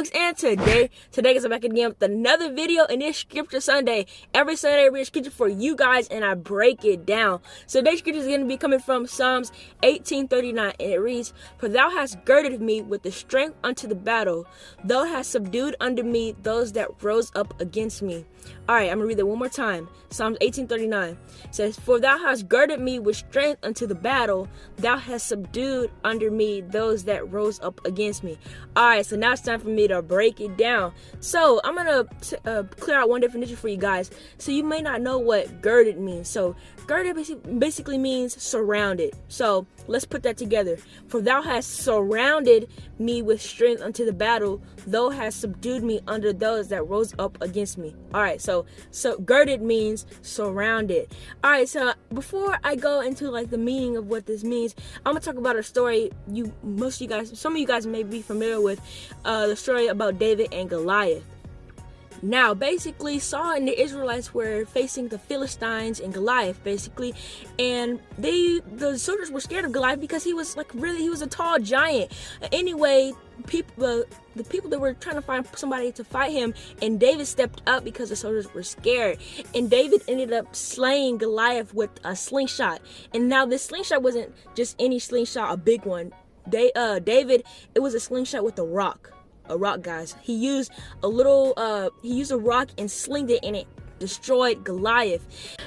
Vlogs, and today is I'm back again with another video, and it's Scripture Sunday. Every Sunday I read a scripture for you guys and I break it down. So today's scripture is going to be coming from Psalms 18:39, and it reads, "For thou hast girded me with the strength unto the battle, thou hast subdued under me those that rose up against me." Alright, I'm going to read that one more time. Psalms 18:39 says, "For thou hast girded me with strength unto the battle, thou hast subdued under me those that rose up against me." Alright, so now it's time for me to break it down. So I'm going to clear out one definition for you guys. So you may not know what girded means. So girded basically means surrounded. So let's put that together. "For thou hast surrounded me with strength unto the battle, thou hast subdued me under those that rose up against me." Alright, so girded means surrounded. Alright, so before I go into like the meaning of what this means, I'm gonna talk about a story some of you guys may be familiar with, the story about David and Goliath. Now, basically, Saul and the Israelites were facing the Philistines and Goliath, basically, and the soldiers were scared of Goliath because he was a tall giant. Anyway, the people that were trying to find somebody to fight him, and David stepped up because the soldiers were scared, and David ended up slaying Goliath with a slingshot. And now this slingshot wasn't just any slingshot, a big one. David, it was a slingshot with a rock, guys. He used a rock and slinged it, and it destroyed Goliath.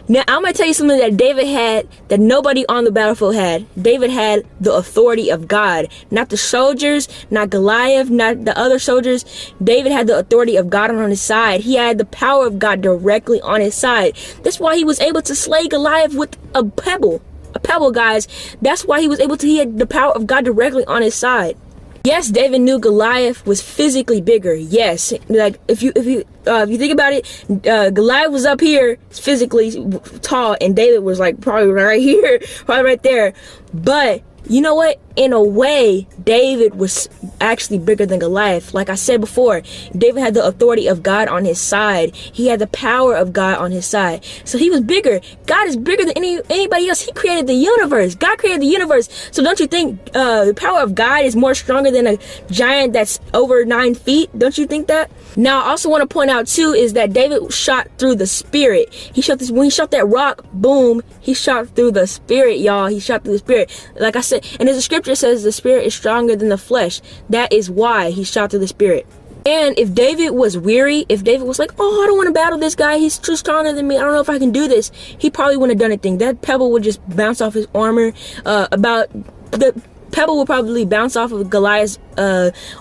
Now I'm gonna tell you something that David had that nobody on the battlefield had. David had the authority of God, not the soldiers, not Goliath, not the other soldiers. David had the authority of God on his side. He had the power of God directly on his side. That's why he was able to slay Goliath with a pebble, guys. That's why he had the power of God directly on his side. Yes, David knew Goliath was physically bigger. Yes, like if you think about it, Goliath was up here, physically tall, and David was like probably right here, probably right there. But you know what? In a way, David was actually bigger than Goliath. Like I said before, David had the authority of God on his side. He had the power of God on his side. So he was bigger. God is bigger than anybody else. He created the universe. God created the universe. So don't you think the power of God is more stronger than a giant that's over 9 feet? Don't you think that? Now, I also want to point out too is that David shot through the spirit. When he shot that rock, boom, he shot through the spirit, y'all. He shot through the spirit. Like I said, and there's a scripture says the spirit is stronger than the flesh. That is why he shot through the spirit. And if David was weary, if David was like, "Oh, I don't want to battle this guy, he's too stronger than me, I don't know if I can do this," he probably wouldn't have done anything. That pebble would just bounce off his armor. The pebble would probably bounce off of Goliath's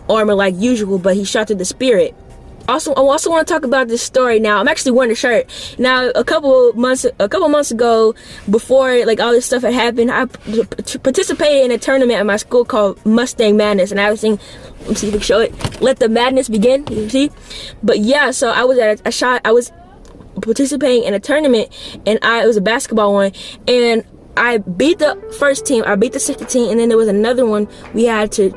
armor like usual, but he shot through the spirit. I also want to talk about this story. Now, I'm actually wearing a shirt. Now, a couple months ago, before like all this stuff had happened, I participated in a tournament at my school called Mustang Madness, and I was saying, let me see if we can show it. Let the madness begin. You see? But yeah, so I was participating in a tournament, and it was a basketball one, and I beat the first team, I beat the second team, and then there was another one we had to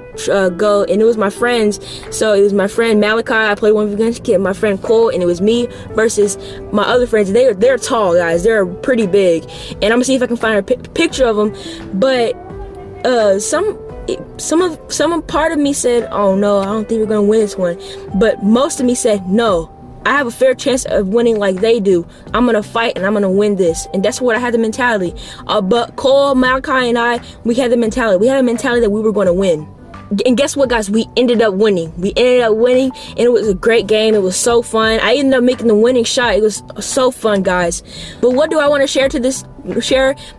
go, and it was my friends. So it was my friend Malachi, I played one against kid, my friend Cole, and it was me versus my other friends. They're tall guys, they're pretty big, and I'm gonna see if I can find a picture of them. But some part of me said, "Oh no, I don't think we're gonna win this one," but most of me said, "No, I have a fair chance of winning like they do. I'm gonna fight and I'm gonna win this." And that's what I had the mentality. But Cole, Malachi, and I, we had the mentality. We had a mentality that we were gonna win. And guess what, guys? We ended up winning. And it was a great game. It was so fun. I ended up making the winning shot. It was so fun, guys. But what do I want to share?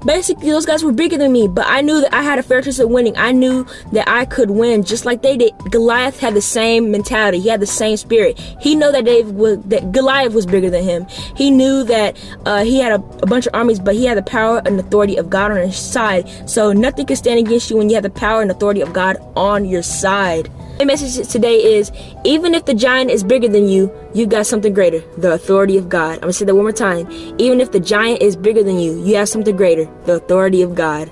Basically, those guys were bigger than me, but I knew that I had a fair chance of winning. I knew that I could win just like they did. Goliath had the same mentality. He had the same spirit. He knew that Goliath was bigger than him. He knew that he had a bunch of armies, but he had the power and authority of God on his side. So nothing can stand against you when you have the power and authority of God on your side. My message today is, even if the giant is bigger than you, you got something greater, the authority of God. I'm gonna say that one more time. Even if the giant is bigger than you, you have something greater, the authority of God.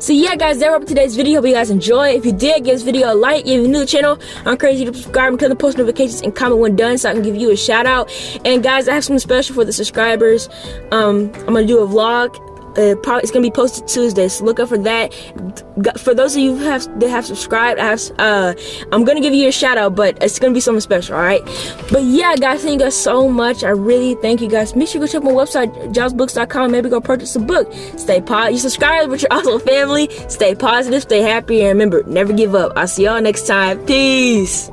So yeah, guys, that wraps up today's video. Hope you guys enjoy. If you did, give this video a like. If you're new to the channel, I encourage you to subscribe and turn the post notifications and comment when done so I can give you a shout out. And guys, I have something special for the subscribers. I'm gonna do a vlog It's gonna be posted Tuesday, so look up for that. For those of you that have subscribed, I'm gonna give you a shout out, but it's gonna be something special, all right? But yeah, guys, thank you guys so much. I really thank you guys. Make sure you go check my website, jilesbooks.com. Maybe go purchase a book. Stay positive. You subscribe, but you're also family. Stay positive, stay happy, and remember, never give up. I'll see y'all next time. Peace.